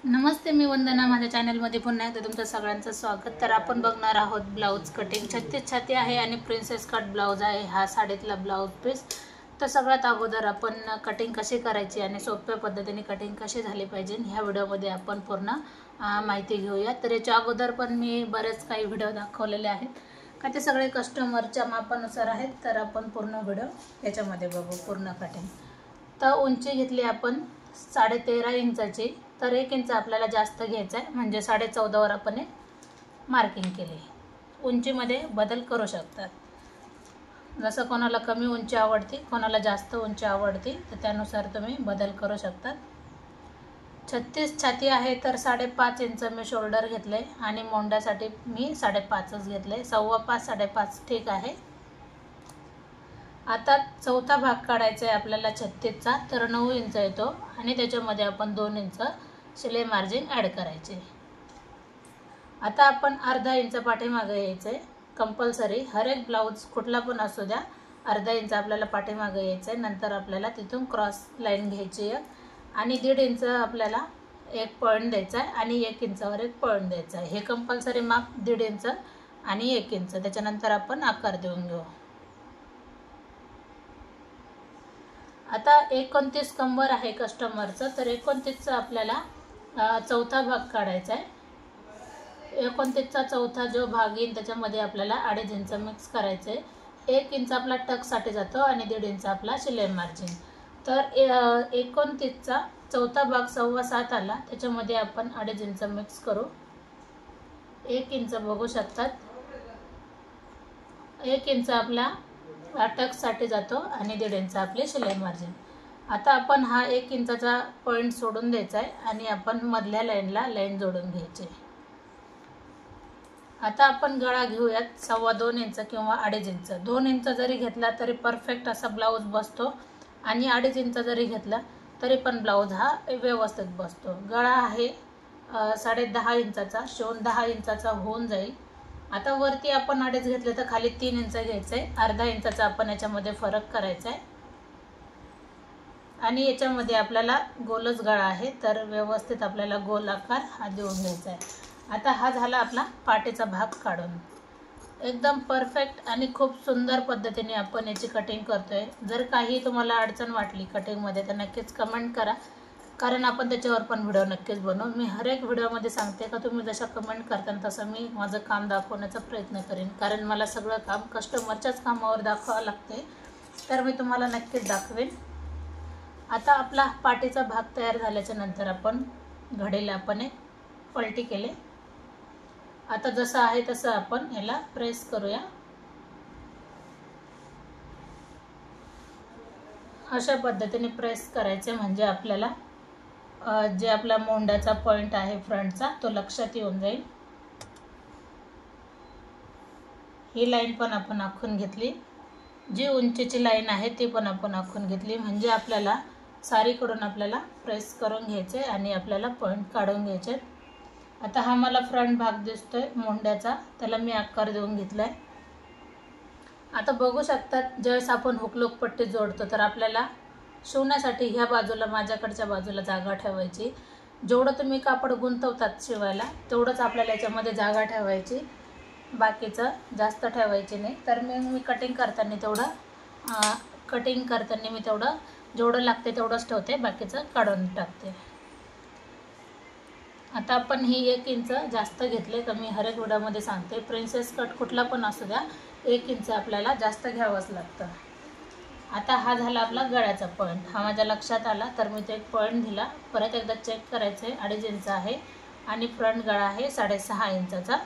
नमस्ते, मी वंदना. माझ्या चॅनलमध्ये पुन्हा एकदा तुमचं सगळ्यांचं स्वागत. तर आपण बघणार आहोत ब्लाऊज कटिंग. 36 छाती आहे आणि प्रिन्सेस कट ब्लाऊज आहे हा साडीतला ब्लाऊज पीस. तर सगळ्यात अगोदर आपण कटिंग कशी करायची आणि सोप्या पद्धतीने कटिंग कशी झाली पाहिजे ह्या व्हिडिओमध्ये आपण पूर्ण माहिती घेऊया. तर याच्या अगोदर पण मी बरेच काही व्हिडिओ दाखवलेले आहेत का ते सगळे कस्टमरच्या मापानुसार आहेत. तर आपण पूर्ण व्हिडिओ याच्यामध्ये बघू पूर्ण कटिंग. तर उंची घेतली आपण 13.5 इंचाची. तर 1 इंच आपल्याला जास्त घ्यायचं आहे म्हणजे 14.5वर आपण मार्किंग केली. उंचीमध्ये बदल करू शकतात, जसं कोणाला कमी उंची आवडते कोणाला जास्त उंची आवडते तर त्यानुसार तुम्ही बदल करू शकतात. 36 छाती आहे तर 5.5 इंच मी शोल्डर घेतले आणि मोंड्यासाठी मी 5.5च घेतले. 5.25 5.5 ठीक आहे. आता चौथा भाग काढायचा आहे आपल्याला 36चा. तर 9 इंच येतो आणि त्याच्यामध्ये आपण 2 इंच शिलाई मार्जिन ॲड करायचे. आता आपण अर्धा इंच पाठीमागे यायचं आहे कंपल्सरी. हर एक ब्लाऊज कुठला पण असू द्या अर्धा इंच आपल्याला पाठीमागे यायचं आहे. नंतर आपल्याला तिथून क्रॉस लाईन घ्यायची आहे आणि 1.5 इंच आपल्याला एक पॉईंट द्यायचा आहे आणि 1 इंचावर एक पॉईंट द्यायचा आहे. हे कंपल्सरी माप 1.5 इंच आणि 1 इंच. त्याच्यानंतर आपण आकार देऊन घेऊ. आता 29 कंबर आहे कस्टमरचं. तर 29चा आपल्याला चौथा भाग काढायचा आहे. 29चा चौथा जो भाग येईल त्याच्यामध्ये आपल्याला 2.5 इंच मिक्स करायचं आहे. 1 इंच आपला टक्ससाठी जातो आणि 1.5 इंच आपला शिलाई मार्जिन. तर 29चा चौथा भाग 7.25 आला, त्याच्यामध्ये आपण 2.5 इंच मिक्स करू. 1 इंच बघू शकतात, 1 इंच आपला टक्ससाठी जातो आणि 1.5 इंच आपले शिलाई मार्जिन. आता आपण हा 1 इंचाचा पॉईंट सोडून द्यायचा आहे आणि आपण मधल्या लाईनला लाईन जोडून घ्यायची. आता आपण गळा घेऊयात 2.25 इंच किंवा 2.5 इंच. 2 इंच जरी घेतला तरी परफेक्ट असा ब्लाऊज बसतो आणि 2.5 इंच जरी घेतला तरी पण ब्लाऊज हा व्यवस्थित बसतो. गळा आहे 10.5 इंचाचा, शिवून 10 इंचाचा होऊन जाईल. आता वरती आपण 2.5 घेतले तर खाली 3 इंच घ्यायचं आहे. अर्धा इंचाचा आपण याच्यामध्ये फरक करायचा आहे आणि याच्यामध्ये आपल्याला गोलच गळा आहे तर व्यवस्थित आपल्याला गोल आकार हा देऊन घ्यायचा आहे. आता हा झाला आपला पाठीचा भाग काढून. एकदम परफेक्ट आणि खूप सुंदर पद्धतीने आपण याची कटिंग करतोय. जर काही तुम्हाला अडचण वाटली कटिंगमध्ये तर नक्कीच कमेंट करा, कारण आपण त्याच्यावर पण व्हिडिओ नक्कीच बनवू. मी हर एक व्हिडिओमध्ये सांगते का तुम्ही जशा कमेंट करता तसं मी माझं काम दाखवण्याचा प्रयत्न करेन, कारण मला सगळं काम कस्टमरच्याच कामावर दाखवावं लागते. तर मी तुम्हाला नक्कीच दाखवेन. आता आपला पाठीचा भाग तयार झाल्याच्या नंतर आपण घडीला आपण पलटी केले. आता जसं आहे तसं आपण याला प्रेस करूया. अशा पद्धतीने प्रेस करायचे म्हणजे आपल्याला जे आपला मोंड्याचा पॉईंट आहे फ्रंटचा तो लक्षात येऊन जाईल. ही लाईन पण आपण आखून घेतली. जी उंचीची लाईन आहे ती पण आपण आखून घेतली म्हणजे आपल्याला सारीकडून आपल्याला प्रेस करून घ्यायचे आणि आपल्याला पॉईंट काढून घ्यायचे. आता हा मला फ्रंट भाग दिसतोय मोंड्याचा, त्याला मी आकार देऊन घेतलाय. आता बघू शकतात ज्यावेळेस आपण हुकलूक पट्टी जोडतो तर आपल्याला शिवण्यासाठी ह्या बाजूला माझ्याकडच्या बाजूला जागा ठेवायची. जेवढं तुम्ही कापड गुंतवतात शिवायला तेवढंच आपल्याला याच्यामध्ये जागा ठेवायची, बाकीचं जास्त ठेवायची नाही. तर मी कटिंग करताना तेवढं जेवढं लागते तेवढंच ठेवते, बाकीचं काढून टाकते. आता आपण ही 1 इंच जास्त घेतले तर मी हर एक व्हिडिओमध्ये सांगते प्रिन्सेस कट कुठला पण असू द्या 1 इंच आपल्याला जास्त घ्यावंच लागतं. आता हा झाला आपला गळ्याचा पॉईंट. हा माझ्या लक्षात आला तर मी तो एक पॉईंट दिला. परत एकदा चेक करायचं आहे. 2.5 इंच आहे आणि फ्रंट गळा आहे 6.5 इंचाचा.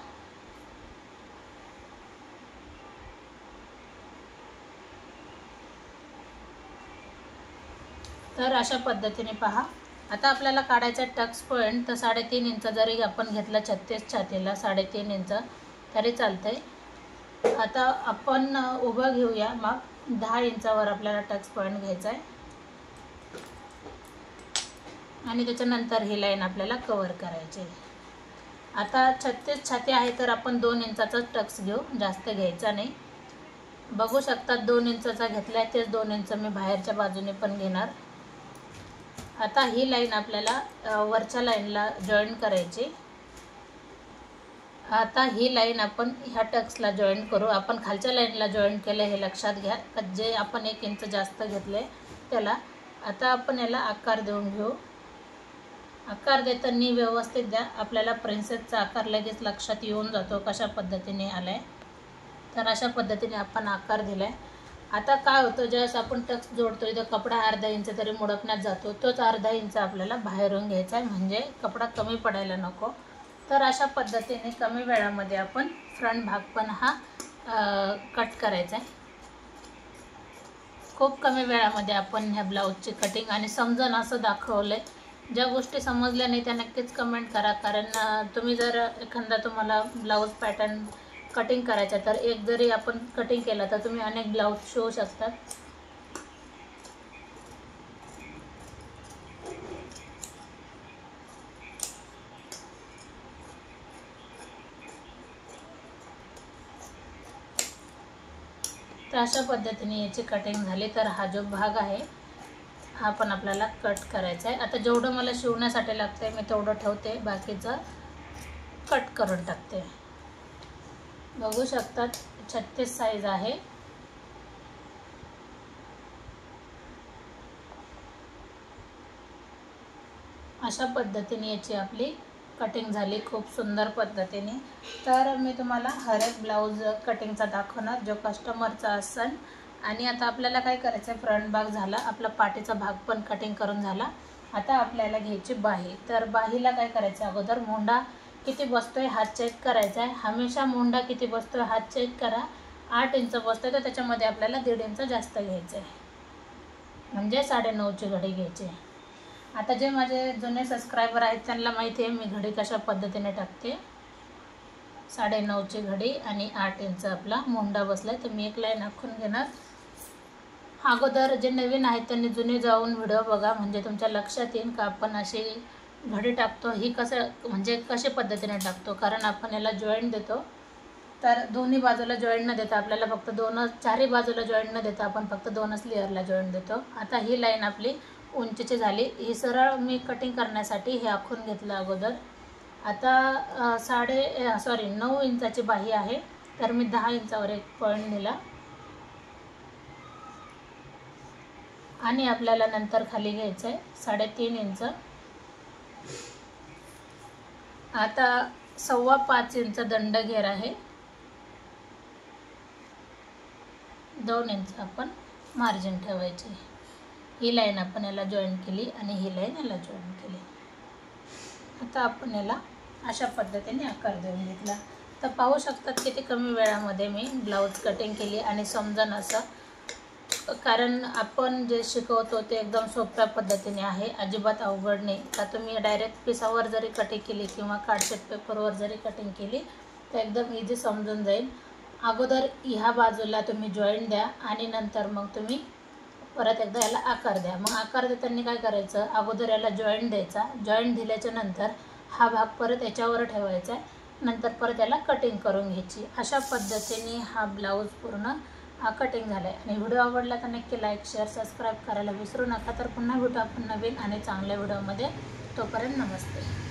तर अशा पद्धतीने पहा. आता आपल्याला काढायचा टक्स पॉईंट. तर 3.5 इंच जरी आपण घेतला 36 छातीला 3.5 इंच तरी चालतंय. आता आपण उभं घेऊया मग 10 इंचावर आपल्याला टक्स पॉईंट घ्यायचा आहे आणि त्याच्यानंतर ही लाईन आपल्याला कव्हर करायची आहे. आता 36 छाती आहे तर आपण 2 इंचाचा टक्स घेऊ, जास्त घ्यायचा नाही. बघू शकतात 2 इंचाचा घेतला आहे तेच 2 इंच मी बाहेरच्या बाजूने पण घेणार. आता ही लाईन आपल्याला वरच्या लाईनला जॉईन करायची. आता ही लाईन आपण ह्या टक्सला जॉईन करू. आपण खालच्या लाईनला जॉईन केलं हे लक्षात घ्या. जे आपण 1 इंच जास्त घेतले त्याला. आता आपण याला आकार देऊन घेऊ. आकार देताना व्यवस्थित द्या. आपल्याला प्रिन्सेसचा आकार लगेच लक्षात येऊन जातो कशा पद्धतीने आलाय. तर अशा पद्धतीने आपण आकार दिलाय. आता काय होतं, ज्यावेळेस आपण टक्स जोडतो इथं कपडा अर्धा इंच तरी मुडपण्यात जातो. तोच अर्धा इंच आपल्याला बाहेरून घ्यायचा आहे, म्हणजे कपडा कमी पडायला नको. तर अशा पद्धतीने कमी वेळामध्ये आपण फ्रंट भाग पण हा कट करायचा आहे. खूप कमी वेळामध्ये आपण ह्या ब्लाऊजची कटिंग आणि समजून असं दाखवलंय. ज्या गोष्टी समजल्या नाही त्या नक्कीच कमेंट करा. कारण तुम्ही जर एखादा तुम्हाला ब्लाऊज पॅटर्न कटिंग करायचा तर एक जरी आपण कटिंग केला तर तुम्ही अनेक ब्लाऊज शिवू शकतात. तर अशा पद्धतीने याची कटिंग झाली. तर हा जो भाग आहे हा पण आपल्याला कट करायचा आहे. आता जेवढं मला शिवण्यासाठी लागतंय मी तेवढं ठेवते, बाकीचं कट करून टाकते. बघू शकतात 36 साईज आहे. अशा पद्धतीने याची आपली कटिंग झाली खूप सुंदर पद्धतीने. तर मी तुम्हाला हर एक ब्लाऊज कटिंगचा दाखवणार जो कस्टमरचा असेल. आणि आता आपल्याला काय करायचं आहे, फ्रंट भाग झाला, आपला पाठीचा भाग पण कटिंग करून झाला. आता आपल्याला घ्यायची बाही. तर बाहीला काय करायचं, अगोदर मोंढा किती बसतोय हात चेक करायचा आहे. हमेशा मोंढा किती बसतोय हात चेक करा. 8 इंच बसतोय तर त्याच्यामध्ये आपल्याला 1.5 इंच जास्त घ्यायचं आहे, म्हणजे 9.5ची घडी घ्यायची. आता जे माझे जुने सबस्क्रायबर आहेत त्यांना माहिती आहे मी घडी कशा पद्धतीने टाकते. 9.5ची घडी आणि 8 इंच आपला मोंढा बसलाय. तर मी एक लाईन आखून घेणार. अगोदर जे नवीन आहेत त्यांनी जुने जाऊन व्हिडिओ बघा, म्हणजे तुमच्या लक्षात येईल का आपण अशी घडी टाकतो ही कसं, म्हणजे कशा पद्धतीने टाकतो. कारण आपण याला जॉईंट देतो. तर दोन्ही बाजूला जॉईंट न देता आपल्याला फक्त चारही बाजूला जॉईंट न देता आपण फक्त 2च लेअरला जॉईंट देतो. आता ही लाईन आपली उंचीची झाली. ही सरळ मी कटिंग करण्यासाठी हे आखून घेतलं अगोदर. आता 9 इंचाची बाही आहे. तर मी 10 इंचावर एक पॉईंट दिला आणि आपल्याला नंतर खाली घ्यायचं आहे 3.5 इंच. आता 5.25 इंच दंड घेर आहे. 2 इंच आपण मार्जिन ठेवायची. ही लाईन आपण याला जॉईन केली आणि ही लाईन याला जॉईन केली. आता आपण याला अशा पद्धतीने आकार देऊन घेतला. तर पाहू शकतात किती कमी वेळामध्ये मी ब्लाऊज कटिंग केली आणि समजून असं. कारण आपण जे शिकवतो ते एकदम सोप्या पद्धतीने आहे, अजिबात अवघड नाही. का तुम्ही डायरेक्ट पिसावर जरी कटिंग केली किंवा कार्डशीट पेपरवर जरी कटिंग केली तर एकदम इझी समजून जाईल. अगोदर ह्या बाजूला तुम्ही जॉईंट द्या आणि नंतर मग तुम्ही परत एकदा याला आकार द्या. मग आकार देताना काय करायचं, अगोदर याला जॉईंट द्यायचा. जॉईंट दिल्याच्या नंतर हा भाग परत याच्यावर ठेवायचा आहे, नंतर परत याला कटिंग करून घ्यायची. अशा पद्धतीने हा ब्लाऊज पूर्ण कटिंग झाला आहे. आणि व्हिडिओ आवडला तर नक्की लाईक शेअर सबस्क्राईब करायला विसरू नका. तर पुन्हा भेटू आपण नवीन आणि चांगल्या व्हिडिओमध्ये. तोपर्यंत नमस्ते.